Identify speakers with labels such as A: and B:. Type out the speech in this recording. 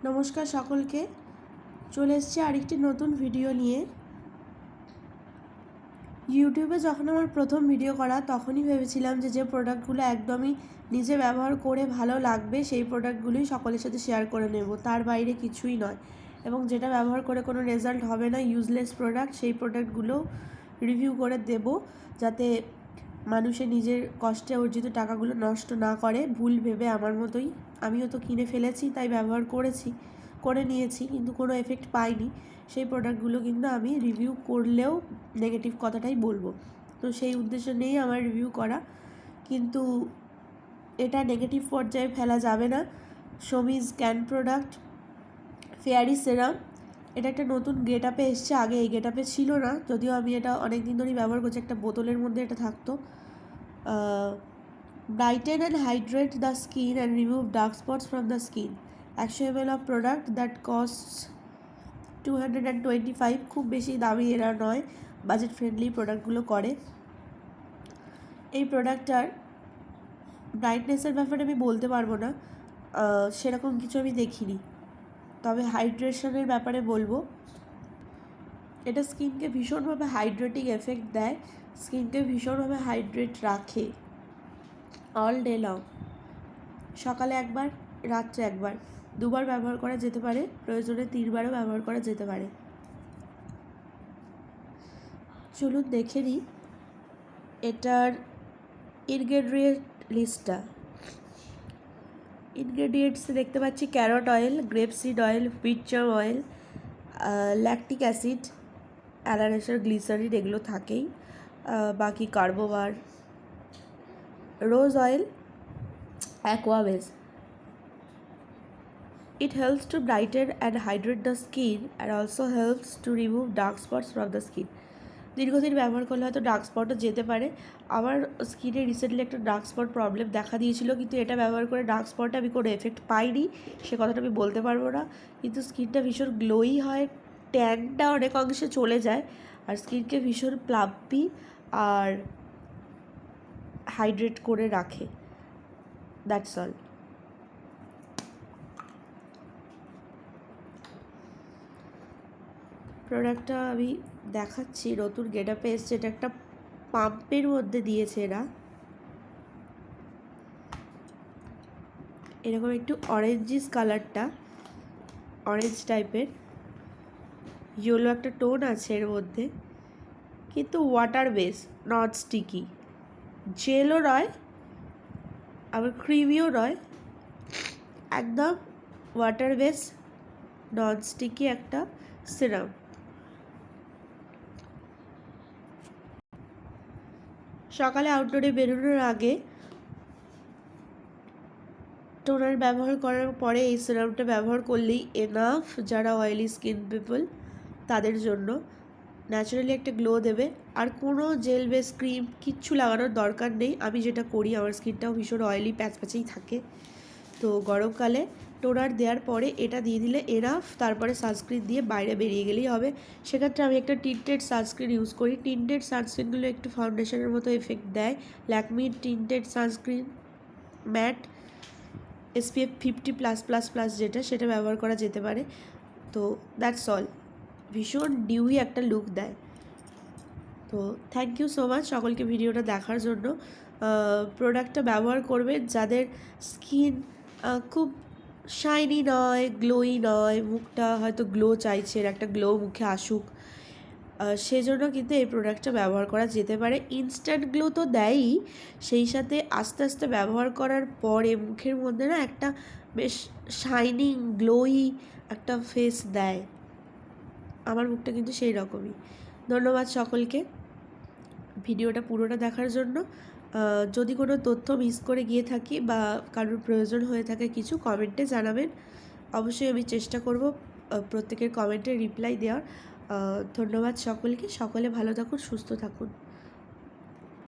A: নমস্কার সকলকে, চলে এসেছি আরেকটি নতুন ভিডিও নিয়ে। ইউটিউবে যখন আমার প্রথম ভিডিও করা তখনই ভেবেছিলাম যে প্রোডাক্টগুলো একদমই নিজে ব্যবহার করে ভালো লাগবে সেই প্রোডাক্টগুলোই সকলের সাথে শেয়ার করে নেব, তার বাইরে কিছুই নয়। এবং যেটা ব্যবহার করে কোনো রেজাল্ট হবে না, ইউজলেস প্রোডাক্ট, সেই প্রোডাক্টগুলো রিভিউ করে দেব, যাতে মানুষের নিজের কষ্টে অর্জিত টাকাগুলো নষ্ট না করে ভুল ভেবে। আমার মতোই আমিও তো কিনে ফেলেছি, তাই ব্যবহার করে নিয়েছি, কিন্তু কোনো এফেক্ট পাইনি। সেই প্রোডাক্টগুলো কিন্তু আমি রিভিউ করলেও নেগেটিভ কথাটাই বলবো, তো সেই উদ্দেশ্য নিয়েই আমার রিভিউ করা। কিন্তু এটা নেগেটিভ পর্যায়ে ফেলা যাবে না। শমিজ ক্যান প্রোডাক্ট ফেয়ারি সেরাম, এটা একটা নতুন গেট আপে এসছে, আগে এই গেট আপে ছিল না, যদিও আমি এটা অনেক দিন ধরেই ব্যবহার করছি। একটা বোতলের মধ্যে এটা থাকতো। Brighten and hydrate the skin and remove dark spots from the skin, 100 ml of product that costs 225। খুব বেশি দামি এরা নয়, বাজেট ফ্রেন্ডলি প্রোডাক্টগুলো করে। এই প্রোডাক্টটার ব্রাইটনেসের ব্যাপারে আমি বলতে পারবো না, সেরকম কিছু আমি দেখিনি, তবে হাইড্রেশনের ব্যাপারে বলবো। এটা স্কিনকে ভীষণভাবে হাইড্রেটিং এফেক্ট দেয়, স্কিনকে ভীষণভাবে হাইড্রেট রাখে অল ডে লং। সকালে একবার, রাত্রে একবার, দুবার ব্যবহার করা যেতে পারে, প্রয়োজনে 3বারও ব্যবহার করা যেতে পারে। চলুন দেখে নিই এটার ইনগ্রেডিয়েন্ট লিস্টটা। ইনগ্রেডিয়েন্টসে দেখতে পাচ্ছি carrot oil, grape seed oil, wheat germ oil, lactic acid, অ্যালানেশার, গ্লিসারিন, এগুলো থাকেই। বাকি carbomer, rose oil, aqua base. It helps to brighten and hydrate the skin and also helps to remove dark spots from the skin. দীর্ঘদিন ব্যবহার করলে হয়তো dark স্পটও যেতে পারে। আমার স্কিনে রিসেন্টলি একটা ডার্ক স্পট প্রবলেম দেখা দিয়েছিল, কিন্তু এটা ব্যবহার করে ডার্ক স্পটে আমি কোনো এফেক্ট পাইনি, সে কথাটা আমি বলতে পারবো না। কিন্তু স্কিনটা ভীষণ গ্লোই হয়, ট্যানটা অনেক অংশে চলে যায়, আর স্কিনকে ভীষণ প্লাম্পি আর হাইড্রেট করে রাখে। That's all. প্রোডাক্টটা আমি দেখাচ্ছি, নতুন গেট আপে এসছে। এটা একটা পাম্পের মধ্যে দিয়েছে এরা, এরকম একটু অরেঞ্জিস কালারটা, অরেঞ্জ টাইপের, ইয়েলো একটা টোন আছে এর মধ্যে, কিন্তু ওয়াটার বেস, নট স্টিকি, জেলও নয় আবার ক্রিমিও নয়, একদম ওয়াটার বেস নন স্টিকি একটা সিরাম। সকালে আউটডোরে বেরোনোর আগে টোনার ব্যবহার করার পরে এই সিরামটা ব্যবহার করলেই এনাফ, যারা অয়েলি স্কিন পিপল তাদের জন্য। ন্যাচারালি একটা গ্লো দেবে, আর কোনো জেল বেস ক্রিম কিচ্ছু লাগানোর দরকার নেই। আমি যেটা করি, আমার স্কিনটাও ভীষণ অয়েলি প্যাচপ্যাচেই থাকে, তো গরমকালে টোনার দেওয়ার পরে এটা দিয়ে দিলে এনাফ, তারপরে সানস্ক্রিন দিয়ে বাইরে বেরিয়ে গেলেই হবে। সেক্ষেত্রে আমি একটা টিন্টেড সানস্ক্রিন ইউজ করি। টিন্টেড সানস্ক্রিনগুলো একটু ফাউন্ডেশনের মতো এফেক্ট দেয়। ল্যাকমির টিন্টেড সানস্ক্রিন ম্যাট SPF 50+++, যেটা সেটা ব্যবহার করা যেতে পারে। তো দ্যাটস অল। ভীষণ ডিউই একটা লুক দেয়। তো থ্যাংক ইউ সো মাচ সকলকে ভিডিওটা দেখার জন্য। প্রোডাক্টটা ব্যবহার করবে যাদের স্কিন খুব শাইনি নয়, গ্লোই নয়, মুখটা হয়তো গ্লো চাইছে, একটা গ্লো মুখে আসুক, সেজন্য কিন্তু এই প্রোডাক্টটা ব্যবহার করা যেতে পারে। ইনস্ট্যান্ট গ্লো তো দেয়ই, সেই সাথে আস্তে আস্তে ব্যবহার করার পরে মুখের মধ্যে না একটা বেশ শাইনিং গ্লোই একটা ফেস দেয়। আমার মুখটা কিন্তু সেই রকমই। ধন্যবাদ সকলকে ভিডিওটা পুরোটা দেখার জন্য। যদি কোনো তথ্য মিস করে গিয়ে থাকি বা কারোর প্রয়োজন হয়ে থাকে কিছু, কমেন্টে জানাবেন। অবশ্যই আমি চেষ্টা করব প্রত্যেকের কমেন্টে রিপ্লাই দেওয়ার। ধন্যবাদ সকলকে, সকলে ভালো থাকুন, সুস্থ থাকুন।